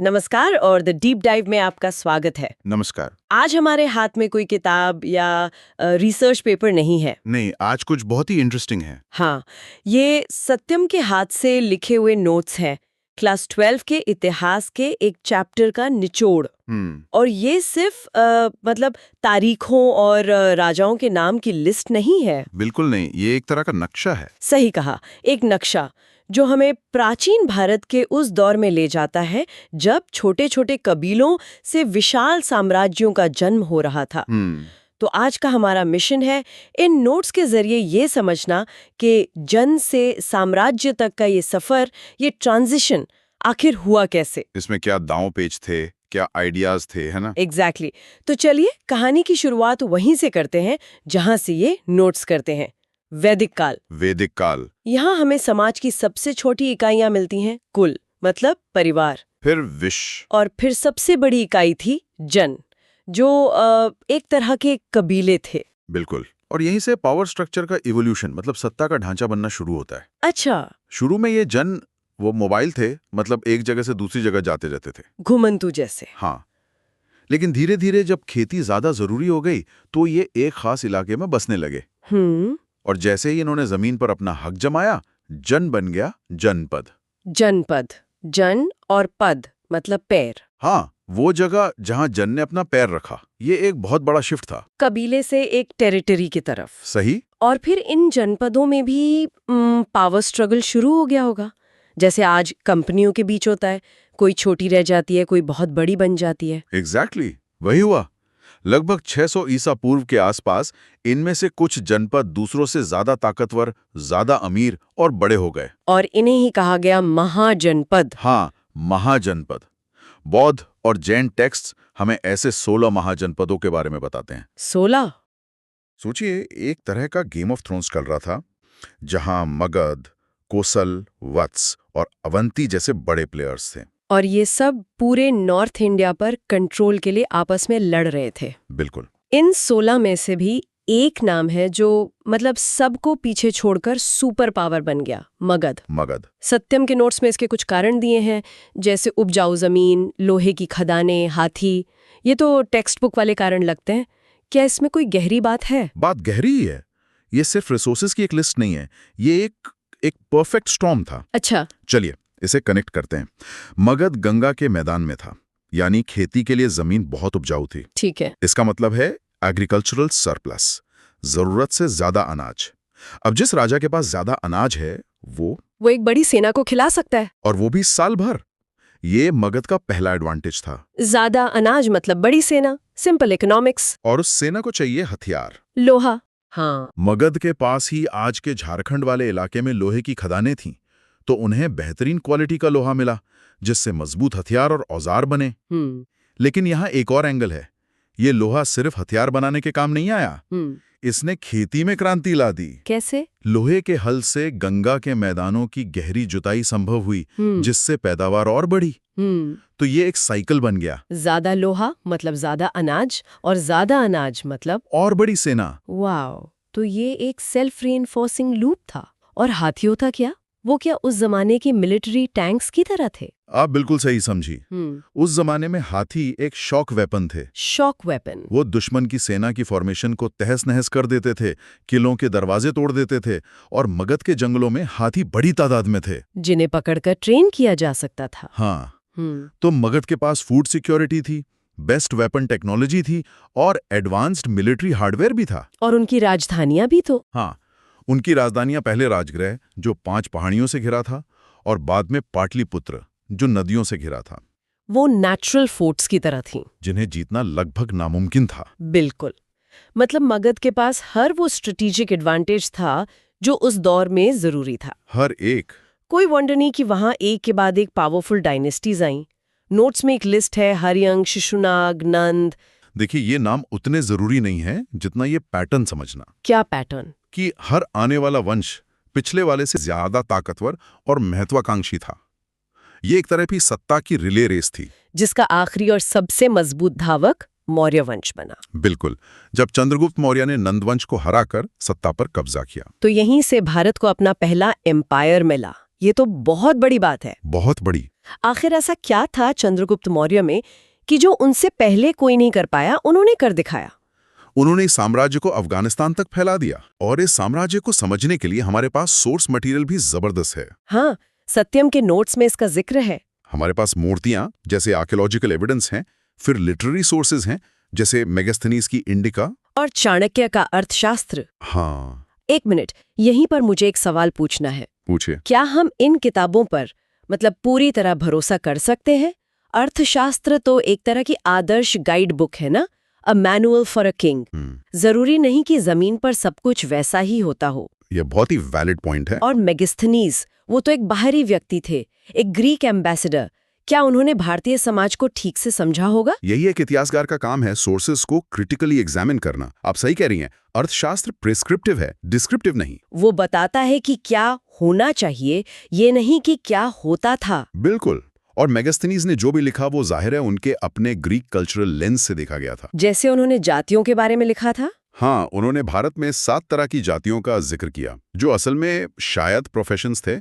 नमस्कार और the deep dive में आपका स्वागत है। नमस्कार। आज हमारे हाथ में कोई किताब या रिसर्च पेपर नहीं है। नहीं, आज कुछ बहुत ही इंटरेस्टिंग है। हाँ, ये सत्यम के हाथ से लिखे हुए नोट्स हैं, क्लास 12 के इतिहास के एक चैप्टर का निचोड़। और ये सिर्फ मतलब तारीखों और राजाओं के नाम की लिस्ट नहीं है। बिल्कुल नहीं, ये एक तरह का नक्शा है। सही कहा, एक नक्शा जो हमें प्राचीन भारत के उस दौर में ले जाता है जब छोटे छोटे कबीलों से विशाल साम्राज्यों का जन्म हो रहा था। तो आज का हमारा मिशन है इन नोट्स के जरिए ये समझना कि जन से साम्राज्य तक का ये सफर, ये ट्रांजिशन आखिर हुआ कैसे। इसमें क्या दांव पेच थे, क्या आइडियाज थे, है ना? एग्जैक्टली। तो चलिए कहानी की शुरुआत वहीं से करते हैं जहां से ये नोट्स करते हैं, वैदिक काल। वैदिक काल। यहाँ हमें समाज की सबसे छोटी इकाइयां मिलती हैं, कुल मतलब परिवार, फिर विश्व, और फिर सबसे बड़ी इकाई थी जन, जो एक तरह के कबीले थे। बिल्कुल। और यहीं से पावर स्ट्रक्चर का इवोल्यूशन, मतलब सत्ता का ढांचा बनना शुरू होता है। अच्छा। शुरू में ये जन वो मोबाइल थे, मतलब एक जगह से दूसरी जगह जाते रहते थे, घुमंतु जैसे। हाँ। लेकिन धीरे धीरे जब खेती ज्यादा जरूरी हो गई तो ये एक खास इलाके में बसने लगे। और जैसे ही इन्होंने जमीन पर अपना हक जमाया, जन बन गया जनपद। जनपद, जन और पद मतलब पैर। हाँ, वो जगह जहां जन ने अपना पैर रखा, ये एक बहुत बड़ा शिफ्ट था। कबीले से एक टेरिटरी की तरफ। सही। और फिर इन जनपदों में भी पावर स्ट्रगल शुरू हो गया होगा, जैसे आज कंपनियों के बीच होता है, कोई छोटी रह जाती है, कोई बहुत बड़ी बन जाती है। एग्जैक्टली, वही हुआ। लगभग 600 ईसा पूर्व के आसपास इनमें से कुछ जनपद दूसरों से ज्यादा ताकतवर, ज्यादा अमीर और बड़े हो गए। और इन्हें ही कहा गया महाजनपद। हाँ, महाजनपद। बौद्ध और जैन टेक्स्ट हमें ऐसे 16 महाजनपदों के बारे में बताते हैं। 16? सोचिए, एक तरह का गेम ऑफ थ्रोन्स चल रहा था, जहां मगध, कोसल, वत्स और अवंती जैसे बड़े प्लेयर्स थे। और ये सब पूरे नॉर्थ इंडिया पर कंट्रोल के लिए आपस में लड़ रहे थे। बिल्कुल। इन 16 में से भी एक नाम है जो मतलब सबको पीछे छोड़कर सुपर पावर बन गया, मगध। मगध। सत्यम के नोट्स में इसके कुछ कारण दिए हैं, जैसे उपजाऊ जमीन, लोहे की खदानें, हाथी। ये तो टेक्स्ट बुक वाले कारण लगते हैं। क्या इसमें कोई गहरी बात है? बात गहरी ही है। ये सिर्फ रिसोर्सेज की एक लिस्ट नहीं है, ये एक परफेक्ट स्टॉर्म था। अच्छा। चलिए इसे कनेक्ट करते हैं। मगध गंगा के मैदान में था, यानी खेती के लिए जमीन बहुत उपजाऊ थी। ठीक है। इसका मतलब है एग्रीकल्चरल सरप्लस, जरूरत से ज्यादा अनाज। अब जिस राजा के पास ज्यादा अनाज है वो एक बड़ी सेना को खिला सकता है, और वो भी साल भर। ये मगध का पहला एडवांटेज था। ज्यादा अनाज मतलब बड़ी सेना, सिंपल इकोनॉमिक्स। और उस सेना को चाहिए हथियार, लोहा। हाँ। मगध के पास ही आज के झारखंड वाले इलाके में लोहे की खदानें थीं, तो उन्हें बेहतरीन क्वालिटी का लोहा मिला, जिससे मजबूत हथियार और औजार बने। लेकिन यहाँ एक और एंगल है। ये लोहा सिर्फ हथियार बनाने के काम नहीं आया, इसने खेती में क्रांति ला दी। कैसे? लोहे के हल से गंगा के मैदानों की गहरी जुताई संभव हुई, जिससे पैदावार और बढ़ी। तो ये एक साइकिल बन गया। ज्यादा लोहा मतलब ज्यादा अनाज, और ज्यादा अनाज मतलब और बड़ी सेना। वाओ, तो ये एक सेल्फ रीइंफोर्सिंग लूप था। और हाथियों था क्या? वो क्या उस जमाने की मिलिट्री टैंक्स की तरह थे? आप बिल्कुल सही समझी। उस जमाने में हाथी एक शॉक वेपन थे। Shock weapon? वो दुश्मन की सेना की फॉर्मेशन को तहस नहस कर देते थे, किलों के दरवाजे तोड़ देते थे। और मगध के जंगलों में हाथी बड़ी तादाद में थे, जिन्हें पकड़कर ट्रेन किया जा सकता था। हाँ। तो मगध के पास फूड सिक्योरिटी थी, बेस्ट वेपन टेक्नोलॉजी थी और एडवांस्ड मिलिट्री हार्डवेयर भी था। और उनकी राजधानियां भी तो। हाँ, उनकी राजधानियां पहले राजगृह, जो 5 पहाड़ियों से घिरा था, और बाद में पाटलिपुत्र, जो नदियों से घिरा था। वो नेचुरल फोर्ट्स की तरह थीं, जिन्हें जीतना लगभग नामुमकिन था। बिल्कुल। मतलब मगध के पास हर वो स्ट्रेटेजिक एडवांटेज था जो उस दौर में जरूरी था। हर एक। कोई वंडर नहीं कि वहां एक के बाद एक पावरफुल डायनेस्टीज आईं। नोट्स में एक लिस्ट है, हरियंग, शिशुनाग, नंद। देखिए, ये नाम उतने जरूरी नहीं है जितना ये पैटर्न समझना। क्या पैटर्न? कि हर आने वाला वंश पिछले वाले से ज्यादा ताकतवर और महत्वाकांक्षी था। ये एक तरह की सत्ता की रिले रेस थी, जिसका आखिरी और सबसे मजबूत धावक मौर्य वंश बना। बिल्कुल, जब चंद्रगुप्त मौर्य ने नंद वंश को हराकर सत्ता पर कब्जा किया। तो यहीं से भारत को अपना पहला एम्पायर मिला। ये तो बहुत बड़ी बात है। बहुत बड़ी। आखिर ऐसा क्या था चंद्रगुप्त मौर्य में कि जो उनसे पहले कोई नहीं कर पाया, उन्होंने कर दिखाया? उन्होंने इस साम्राज्य को अफगानिस्तान तक फैला दिया, और इस साम्राज्य को समझने के लिए हमारे पास सोर्स मटेरियल भी जबरदस्त है। हाँ, सत्यम के नोट्स में इसका जिक्र है। हमारे पास मूर्तियां जैसे आर्कियोलॉजिकल एविडेंस हैं, फिर लिटरेरी सोर्सेज हैं जैसे मेगास्थनीज की इंडिका और चाणक्य का अर्थशास्त्र। हाँ, एक मिनट, यहीं पर मुझे एक सवाल पूछना है। पूछिए। क्या हम इन किताबों पर पूरी तरह भरोसा कर सकते हैं? अर्थशास्त्र तो एक तरह की आदर्श गाइड बुक है ना, a manual for a king. जरूरी नहीं कि जमीन पर सब कुछ वैसा ही होता हो। यह बहुत ही वैलिड पॉइंट है। और मेगास्थनीज, वो तो एक बाहरी व्यक्ति थे, एक ग्रीक एम्बेसडर। क्या उन्होंने भारतीय समाज को ठीक से समझा होगा? यही एक इतिहासकार का काम है, सोर्सेस को क्रिटिकली एग्जामिन करना। आप सही कह रही हैं, अर्थशास्त्र प्रिस्क्रिप्टिव है, डिस्क्रिप्टिव नहीं। वो बताता है कि क्या होना चाहिए, ये नहीं कि क्या होता था। बिल्कुल। और मेगास्थनीज ने जो भी लिखा वो जाहिर है उनके अपने ग्रीक कल्चरल लेंस से देखा गया था। जैसे उन्होंने जातियों के बारे में लिखा था। हाँ, उन्होंने भारत में 7 तरह की जातियों का जिक्र किया, जो असल में शायद प्रोफेशंस थे।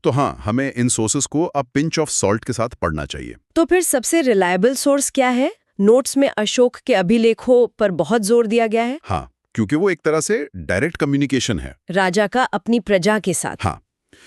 तो हाँ, हमें इन सोर्सेस को अब पिंच ऑफ सॉल्ट के साथ पढ़ना चाहिए। तो फिर सबसे रिलायबल सोर्स क्या है? नोट्स में अशोक के अभिलेखों पर बहुत जोर दिया गया है। हाँ, क्योंकि वो एक तरह से डायरेक्ट कम्युनिकेशन है राजा का अपनी प्रजा के साथ। हाँ,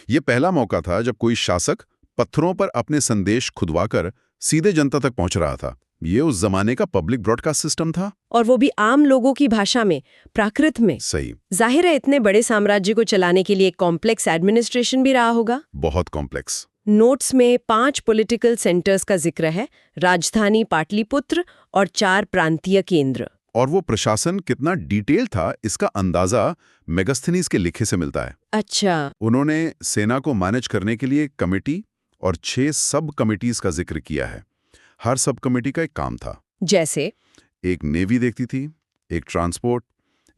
ये पहला मौका था जब कोई शासक पत्थरों पर अपने संदेश खुदवाकर सीधे जनता तक पहुंच रहा था। ये उस जमाने का पब्लिक ब्रॉडकास्ट सिस्टम था, और वो भी आम लोगों की भाषा में, प्राकृत में। सही। जाहिर है इतने बड़े साम्राज्य को चलाने के लिए कॉम्प्लेक्स एडमिनिस्ट्रेशन भी रहा होगा। बहुत कॉम्प्लेक्स। नोट्स में 5 पॉलिटिकल सेंटर्स का जिक्र है, राजधानी पाटलिपुत्र और 4 प्रांतीय केंद्र। और वो प्रशासन कितना डिटेल था, इसका अंदाजा मेगास्थनीज के लिखे से मिलता है। अच्छा। उन्होंने सेना को मैनेज करने के लिए कमेटी और 6 सब कमिटीज का जिक्र किया है। हर सब कमेटी का एक काम था। जैसे? एक नेवी देखती थी, एक ट्रांसपोर्ट,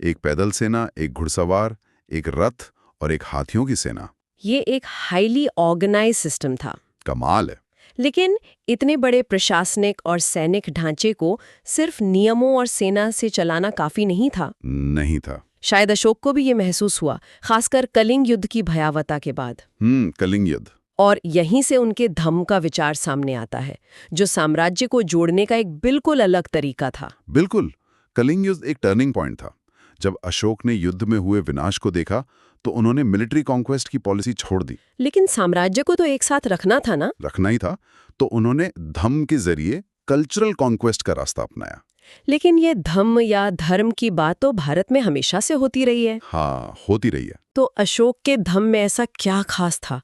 एक पैदल सेना, एक घुड़सवार, एक रथ और एक हाथियों की सेना। ये एक हाईली ऑर्गेनाइज सिस्टम था। कमाल है। लेकिन इतने बड़े प्रशासनिक और सैनिक ढांचे को सिर्फ नियमों और सेना से चलाना काफी नहीं था। नहीं था। शायद अशोक को भी ये महसूस हुआ, खासकर कलिंग युद्ध की भयावहता के बाद। कलिंग युद्ध। और यहीं से उनके धम्म का विचार सामने आता है, जो साम्राज्य को जोड़ने का एक बिल्कुल अलग तरीका था। बिल्कुल। कलिंग युद्ध एक टर्निंग पॉइंट था। जब अशोक ने युद्ध में हुए विनाश को देखा तो उन्होंने मिलिट्री कॉन्क्वेस्ट की पॉलिसी छोड़ दी। लेकिन साम्राज्य को तो एक साथ रखना था ना? रखना ही था, तो उन्होंने धम्म के जरिए कल्चरल कॉन्क्वेस्ट का रास्ता अपनाया। लेकिन ये धम्म या धर्म की बात तो भारत में हमेशा से होती रही है। हाँ, होती रही है। तो अशोक के धम्म में ऐसा क्या खास था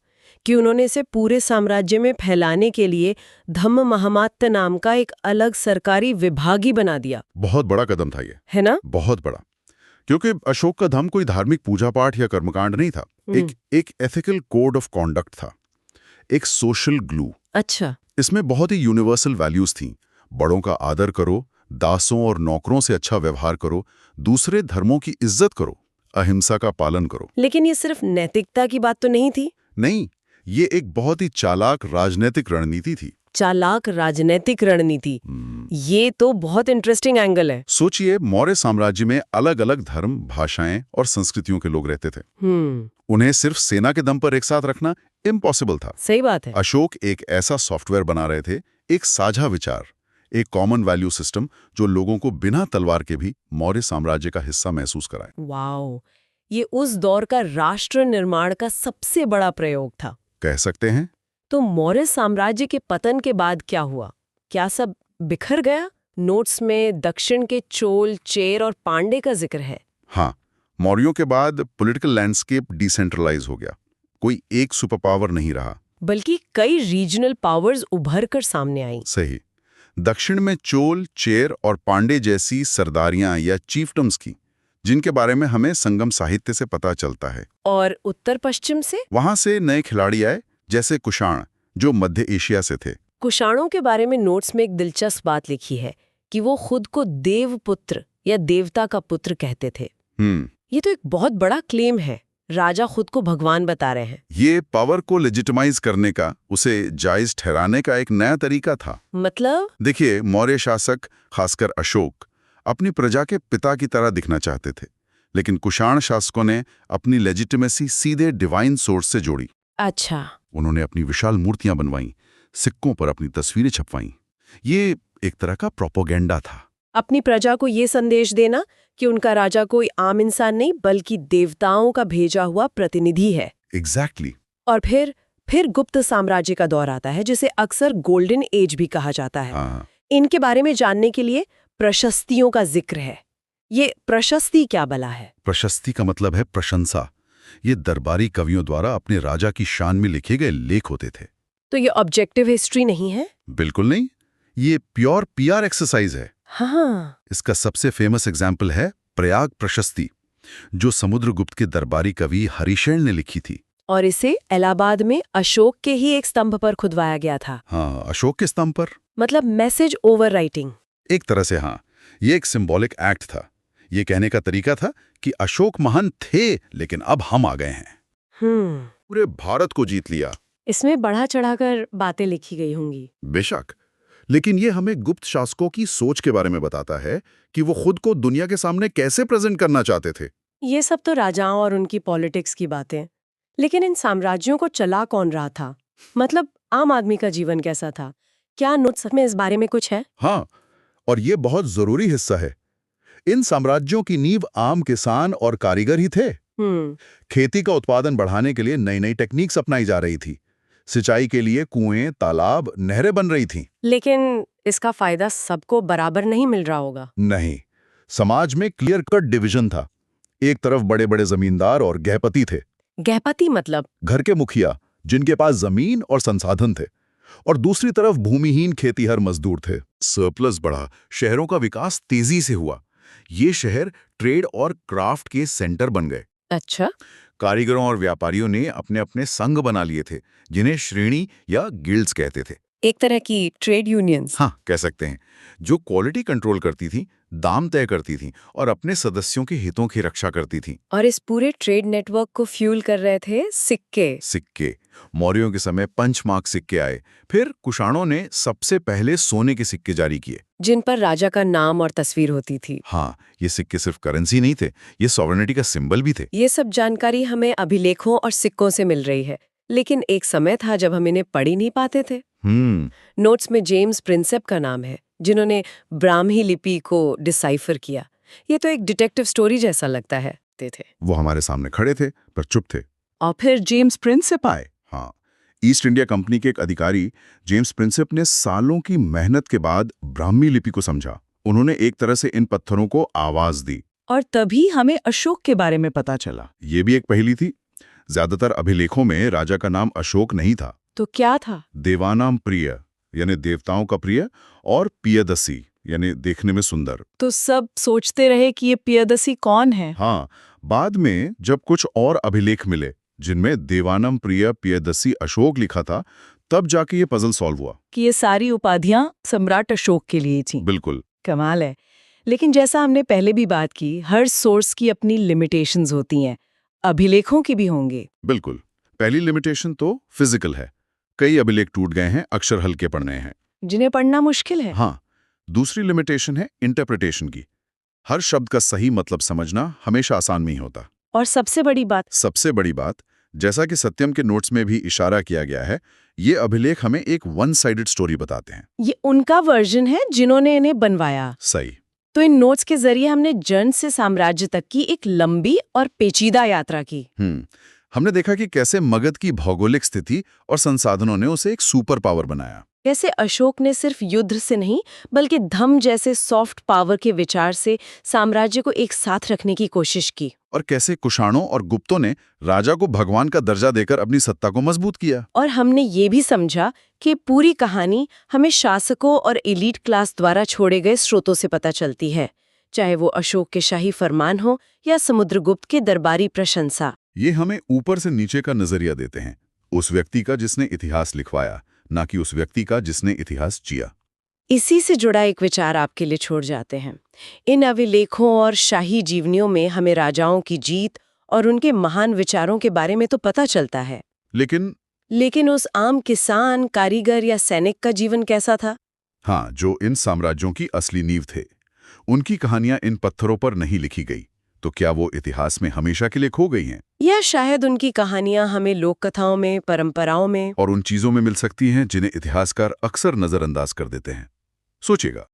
कि उन्होंने इसे पूरे साम्राज्य में फैलाने के लिए धम्म महामात्य नाम का एक अलग सरकारी विभाग ही बना दिया? बहुत बड़ा कदम था ये, है ना? बहुत बड़ा। क्योंकि अशोक का धम्म कोई धार्मिक पूजा पाठ या कर्मकांड नहीं था, एक एथिकल कोड ऑफ कॉन्डक्ट था, एक सोशल ग्लू। अच्छा। इसमें बहुत ही यूनिवर्सल वैल्यूज थीं। बड़ों का आदर करो, दासों और नौकरों से अच्छा व्यवहार करो, दूसरे धर्मों की इज्जत करो, अहिंसा का पालन करो। लेकिन ये सिर्फ नैतिकता की बात तो नहीं थी? नहीं, ये एक बहुत ही चालाक राजनीतिक रणनीति थी। चालाक राजनीतिक रणनीति, ये तो बहुत इंटरेस्टिंग एंगल है। सोचिए, मौर्य साम्राज्य में अलग अलग धर्म, भाषाएं और संस्कृतियों के लोग रहते थे। उन्हें सिर्फ सेना के दम पर एक साथ रखना इम्पॉसिबल था। सही बात है। अशोक एक ऐसा सॉफ्टवेयर बना रहे थे, एक साझा विचार, एक कॉमन वैल्यू सिस्टम, जो लोगों को बिना तलवार के भी मौर्य साम्राज्य का हिस्सा महसूस कराए। वाओ, ये उस दौर का राष्ट्र निर्माण का सबसे बड़ा प्रयोग था, कह सकते हैं। तो मौर्य साम्राज्य के पतन के बाद क्या हुआ? क्या सब बिखर गया? नोट्स में दक्षिण के चोल, चेर और पांडे का जिक्र है। हाँ, मौर्यों के बाद पॉलिटिकल लैंडस्केप डिसेंट्रलाइज हो गया। कोई एक सुपर पावर नहीं रहा, बल्कि कई रीजनल पावर्स उभर कर सामने आई। सही। दक्षिण में चोल, चेर और पांडे जैसी सरदारियां या चीफडम्स की, जिनके बारे में हमें संगम साहित्य से पता चलता है। और उत्तर पश्चिम से? वहां से नए खिलाड़ी आए, जैसे कुषाण, जो मध्य एशिया से थे। कुषाणों के बारे में नोट्स में एक दिलचस्प बात लिखी है कि वो खुद को देवपुत्र या देवता का पुत्र कहते थे। ये तो एक बहुत बड़ा क्लेम है। राजा खुद को भगवान बता रहे हैं। ये पावर को लेजिटिमाइज करने का, उसे जायज ठहराने का एक नया तरीका था। मतलब? देखिए, मौर्य शासक, खासकर अशोक, अपनी प्रजा के पिता की तरह दिखना चाहते थे, लेकिन कुषाण शासकों ने अपनी लेजिटिमेसी सीधे डिवाइन सोर्स से जोड़ी। अच्छा। उन्होंने अपनी विशाल मूर्तियां बनवाईं, सिक्कों पर अपनी तस्वीरें छपवाईं। ये एक तरह का प्रोपोगेंडा था। अपनी प्रजा को ये संदेश देना कि उनका राजा कोई आम इंसान नहीं बल्कि देवताओं का भेजा हुआ प्रतिनिधि है। एग्जैक्टली। और फिर गुप्त साम्राज्य का दौर आता है, जिसे अक्सर गोल्डन एज भी कहा जाता है। हाँ। इनके बारे में जानने के लिए प्रशस्तियों का जिक्र है। ये प्रशस्ति क्या भला है? प्रशस्ति का मतलब है प्रशंसा। ये दरबारी कवियों द्वारा अपने राजा की शान में लिखे गए लेख होते थे। तो ये ऑब्जेक्टिव हिस्ट्री नहीं है? बिल्कुल नहीं, ये प्योर पीआर एक्सरसाइज है। हाँ। इसका सबसे फेमस एग्जाम्पल है प्रयाग प्रशस्ति, जो समुद्रगुप्त के दरबारी कवि हरिशैन ने लिखी थी। और इसे इलाहाबाद में अशोक के ही एक स्तंभ पर खुदवाया गया था। हाँ, अशोक के स्तंभ पर। मतलब मैसेज ओवर राइटिंग। एक तरह से हाँ, ये एक सिंबॉलिक एक्ट था। ये कहने का तरीका था कि अशोक महान थे, लेकिन अब हम आ गए हैं। पूरे भारत को जीत लिया। इसमें बढ़ा चढ़ाकर बातें लिखी गई होंगी। बेशक, लेकिन ये हमें गुप्त शासकों की सोच के बारे में बताता है कि वो खुद को दुनिया के सामने कैसे प्रेजेंट करना चाहते थे। ये सब तो राजाओं और उनकी पॉलिटिक्स की बातें, लेकिन इन साम्राज्यों को चला कौन रहा था? मतलब आम आदमी का जीवन कैसा था? क्या नोट्स में इस बारे में कुछ है? हाँ, और ये बहुत जरूरी हिस्सा है। इन साम्राज्यों की नींव आम किसान और कारीगर ही थे। खेती का उत्पादन बढ़ाने के लिए नई नई टेक्निक्स अपनाई जा रही थी। सिंचाई के लिए कुएं, तालाब, नहरें बन रही थीं। लेकिन इसका फायदा सबको बराबर नहीं मिल रहा होगा। नहीं, समाज में क्लियर कट डिवीजन था। एक तरफ बड़े बड़े जमींदार और गृहपति थे। गृहपति मतलब? घर के मुखिया, जिनके पास जमीन और संसाधन थे। और दूसरी तरफ भूमिहीन खेतीहर मजदूर थे। सरप्लस बढ़ा, शहरों का विकास तेजी से हुआ। ये शहर ट्रेड और क्राफ्ट के सेंटर बन गए। अच्छा। कारीगरों और व्यापारियों ने अपने अपने संघ बना लिए थे, जिन्हें श्रेणी या गिल्ड्स कहते थे। एक तरह की ट्रेड यूनियंस। हाँ, कह सकते हैं, जो क्वालिटी कंट्रोल करती थी, दाम तय करती थी और अपने सदस्यों के हितों की रक्षा करती थी। और इस पूरे ट्रेड नेटवर्क को फ्यूल कर रहे थे सिक्के। मौर्यों के समय पंचमार्क सिक्के आए। फिर कुषाणों ने सबसे पहले सोने के सिक्के जारी किए, जिन पर राजा का नाम और तस्वीर होती थी। हाँ, ये सिक्के सिर्फ करेंसी नहीं थे, ये सॉवरेनिटी का सिंबल भी थे। ये सब जानकारी हमें अभिलेखों और सिक्कों से मिल रही है, लेकिन एक समय था जब हम इन्हें पढ़ ही नहीं पाते थे। नोट्स में जेम्स प्रिंसेप का नाम है, जिन्होंने ब्राह्मी लिपि को डिसाइफर किया। ये तो एक डिटेक्टिव स्टोरी जैसा लगता है। वो हमारे सामने खड़े थे पर चुप थे। और फिर जेम्स प्रिंसेप आए। हाँ, ईस्ट इंडिया कंपनी के एक अधिकारी जेम्स प्रिंसेप ने सालों की मेहनत के बाद ब्राह्मी लिपि को समझा। उन्होंने एक तरह से इन पत्थरों को आवाज दी। और तभी हमें अशोक के बारे में पता चला। ये भी एक पहेली थी। ज्यादातर अभिलेखों में राजा का नाम अशोक नहीं था। तो क्या था? देवानाम प्रिय, यानी देवताओं का प्रिय, और पियदसी, यानी देखने में सुंदर। तो सब सोचते रहे कि ये पियदसी कौन है। हाँ, बाद में जब कुछ और अभिलेख मिले जिनमें देवानम प्रिय पियदसी अशोक लिखा था, तब जाके ये पजल सॉल्व हुआ कि ये सारी उपाधियां सम्राट अशोक के लिए थी। बिल्कुल। कमाल है। लेकिन जैसा हमने पहले भी बात की, हर सोर्स की अपनी लिमिटेशंस होती हैं। अभिलेखों की भी होंगे। बिल्कुल। पहली लिमिटेशन तो फिजिकल है। कई अभिलेख टूट गए हैं, अक्षर हल्के पड़ने हैं, जिन्हें पढ़ना मुश्किल है। हाँ। दूसरी लिमिटेशन है इंटरप्रिटेशन की। हर शब्द का सही मतलब समझना हमेशा आसान नहीं होता। और सबसे बड़ी बात, जैसा कि सत्यम के नोट्स में भी इशारा किया गया है, ये अभिलेख हमें एक वन साइडेड स्टोरी बताते हैं। ये उनका वर्जन है जिन्होंने इन्हें बनवाया। सही। तो इन नोट्स के जरिए हमने जन से साम्राज्य तक की एक लंबी और पेचीदा यात्रा की। हमने देखा कि कैसे मगध की भौगोलिक स्थिति और संसाधनों ने उसे एक सुपर पावर बनाया। कैसे अशोक ने सिर्फ युद्ध से नहीं बल्कि धम्म जैसे सॉफ्ट पावर के विचार से साम्राज्य को एक साथ रखने की कोशिश की। और कैसे कुषाणों और गुप्तों ने राजा को भगवान का दर्जा देकर अपनी सत्ता को मजबूत किया। और हमने ये भी समझा कि पूरी कहानी हमें शासकों और एलीट क्लास द्वारा छोड़े गए स्रोतों से पता चलती है, चाहे वो अशोक के शाही फरमान हो या समुद्रगुप्त के दरबारी प्रशंसा। ये हमें ऊपर से नीचे का नजरिया देते हैं, उस व्यक्ति का जिसने इतिहास लिखवाया, ना कि उस व्यक्ति का जिसने इतिहास जिया। इसी से जुड़ा एक विचार आपके लिए छोड़ जाते हैं। इन अभिलेखों और शाही जीवनियों में हमें राजाओं की जीत और उनके महान विचारों के बारे में तो पता चलता है, लेकिन उस आम किसान, कारीगर या सैनिक का जीवन कैसा था? हाँ, जो इन साम्राज्यों की असली नींव थे। उनकी कहानियां इन पत्थरों पर नहीं लिखी गई, तो क्या वो इतिहास में हमेशा के लिए खो गई हैं? या शायद उनकी कहानियां हमें लोक कथाओं में, परंपराओं में और उन चीजों में मिल सकती हैं जिन्हें इतिहासकार अक्सर नजरअंदाज कर देते हैं। सोचिएगा,